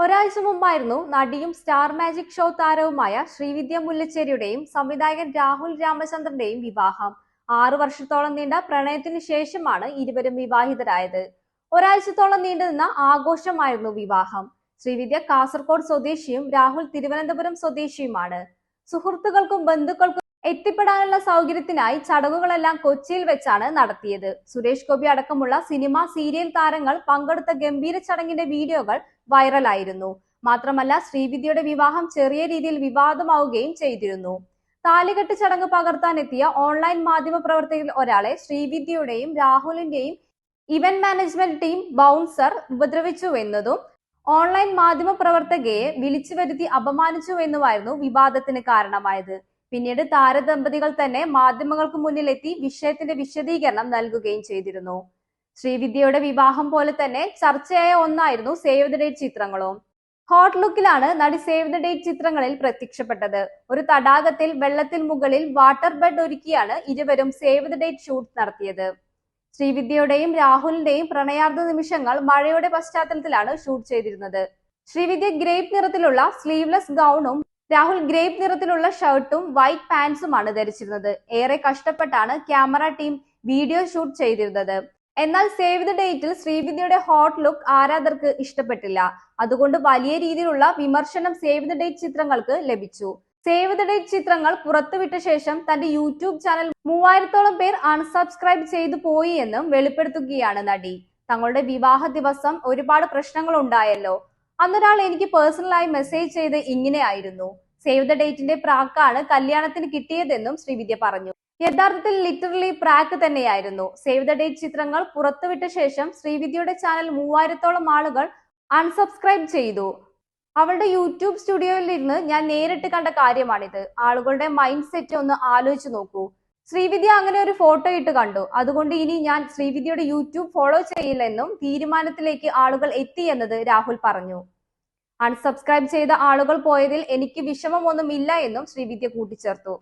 ഒരാഴ്ച മുമ്പായിരുന്നു നടിയും സ്റ്റാർ മാജിക് ഷോ താരവുമായ ശ്രീവിദ്യ മുല്ലച്ചേരിയുടെയും സംവിധായകൻ രാഹുൽ രാമചന്ദ്രന്റെയും വിവാഹം. 6 വർഷത്തോളം നീണ്ട പ്രണയത്തിനു ശേഷമാണ് ഇരുവരും വിവാഹിതരായത്. ഒരാഴ്ചത്തോളം നീണ്ടുനിന്ന ആഘോഷമായിരുന്നു വിവാഹം. ശ്രീവിദ്യ കാസർഗോഡ് സ്വദേശിയും രാഹുൽ തിരുവനന്തപുരം സ്വദേശിയുമാണ്. സുഹൃത്തുക്കൾക്കും ബന്ധുക്കൾക്കും എത്തിപ്പെടാനുള്ള സൗകര്യത്തിനായി ചടങ്ങുകളെല്ലാം കൊച്ചിയിൽ വെച്ചാണ് നടത്തിയത്. സുരേഷ് ഗോപി അടക്കമുള്ള സിനിമ, സീരിയൽ താരങ്ങൾ പങ്കെടുത്ത ഗംഭീര ചടങ്ങിന്റെ വീഡിയോകൾ വൈറലായിരുന്നു. മാത്രമല്ല, ശ്രീവിദ്യയുടെ വിവാഹം ചെറിയ രീതിയിൽ വിവാദമാവുകയും ചെയ്തിരുന്നു. താലികെട്ട് ചടങ്ങ് പകർത്താനെത്തിയ ഓൺലൈൻ മാധ്യമ പ്രവർത്തകരിൽ ഒരാളെ ശ്രീവിദ്യയുടെയും രാഹുലിന്റെയും ഇവന്റ് മാനേജ്മെന്റ് ടീം ബൗൺസർ ഉപദ്രവിച്ചുവെന്നതും ഓൺലൈൻ മാധ്യമ പ്രവർത്തകയെ വിളിച്ചു വരുത്തി അപമാനിച്ചുവെന്നുമായിരുന്നു വിവാദത്തിന് കാരണമായത്. പിന്നീട് താരദമ്പതികൾ തന്നെ മാധ്യമങ്ങൾക്ക് മുന്നിലെത്തി വിഷയത്തിന്റെ വിശദീകരണം നൽകുകയും ചെയ്തിരുന്നു. ശ്രീവിദ്യയുടെ വിവാഹം പോലെ തന്നെ ചർച്ചയായ ഒന്നായിരുന്നു സേവ് ദ ഡേറ്റ് ചിത്രങ്ങളും. ഹോട്ട് ലുക്കിലാണ് നടി സേവ് ദ ഡേറ്റ് ചിത്രങ്ങളിൽ പ്രത്യക്ഷപ്പെട്ടത്. ഒരു തടാകത്തിൽ വെള്ളത്തിൽ മുകളിൽ വാട്ടർ ബെഡ് ഒരുക്കിയാണ് ഇരുവരും സേവ് ദ ഡേറ്റ് ഷൂട്ട് നടത്തിയത്. ശ്രീവിദ്യയുടെയും രാഹുലിന്റെയും പ്രണയാർദ്ധ നിമിഷങ്ങൾ മഴയുടെ പശ്ചാത്തലത്തിലാണ് ഷൂട്ട് ചെയ്തിരുന്നത്. ശ്രീവിദ്യ ഗ്രേപ്പ് നിറത്തിലുള്ള സ്ലീവ്ലെസ് ഗൗണും രാഹുൽ ഗ്രേപ്പ് നിറത്തിലുള്ള ഷർട്ടും വൈറ്റ് പാൻസുമാണ് ധരിച്ചിരുന്നത്. ഏറെ കഷ്ടപ്പെട്ടാണ് ക്യാമറ ടീം വീഡിയോ ഷൂട്ട് ചെയ്തിരുന്നത്. എന്നാൽ സേവ് ദ ഡേറ്റിൽ ശ്രീവിദ്യയുടെ ഹോട്ട് ലുക്ക് ആരാധകർക്ക് ഇഷ്ടപ്പെട്ടില്ല. അതുകൊണ്ട് വലിയ രീതിയിലുള്ള വിമർശനം സേവ് ദ ഡേറ്റ് ചിത്രങ്ങൾക്ക് ലഭിച്ചു. സേവ് ദ ഡേറ്റ് ചിത്രങ്ങൾ പുറത്തുവിട്ട ശേഷം തന്റെ യൂട്യൂബ് ചാനൽ 3000-ഓളം പേർ അൺസബ്സ്ക്രൈബ് ചെയ്തു പോയി എന്നും വെളിപ്പെടുത്തുകയാണ് നടി. തങ്ങളുടെ വിവാഹ ദിവസം ഒരുപാട് പ്രശ്നങ്ങൾ ഉണ്ടായല്ലോ. അന്നൊരാൾ എനിക്ക് പേഴ്സണലായി മെസ്സേജ് ചെയ്ത് ഇങ്ങനെയായിരുന്നു. സേവ് ദ ഡേറ്റിന്റെ പ്രാക്കാണ് കല്യാണത്തിന് കിട്ടിയതെന്നും ശ്രീവിദ്യ പറഞ്ഞു. യഥാർത്ഥത്തിൽ ലിറ്ററലി പ്രാക്ക് തന്നെയായിരുന്നു. സേവ് ദ ഡേറ്റ് ചിത്രങ്ങൾ പുറത്തുവിട്ട ശേഷം ശ്രീവിദ്യയുടെ ചാനൽ 3000-ഓളം ആളുകൾ അൺസബ്സ്ക്രൈബ് ചെയ്തു. അവളുടെ യൂട്യൂബ് സ്റ്റുഡിയോയിൽ ഇരുന്ന് ഞാൻ നേരിട്ട് കണ്ട കാര്യമാണിത്. ആളുകളുടെ മൈൻഡ് സെറ്റ് ഒന്ന് ആലോചിച്ച് നോക്കൂ. ശ്രീവിദ്യ അങ്ങനെ ഒരു ഫോട്ടോ ഇട്ട് കണ്ടു. അതുകൊണ്ട് ഇനി ഞാൻ ശ്രീവിദ്യയുടെ യൂട്യൂബ് ഫോളോ ചെയ്യില്ലെന്നും തീരുമാനത്തിലേക്ക് ആളുകൾ എത്തിയെന്നത് രാഹുൽ പറഞ്ഞു. അൺസബ്സ്ക്രൈബ് ചെയ്ത ആളുകൾ പോയതിൽ എനിക്ക് വിഷമമൊന്നും ഇല്ല എന്നും ശ്രീവിദ്യ കൂട്ടിച്ചേർത്തു.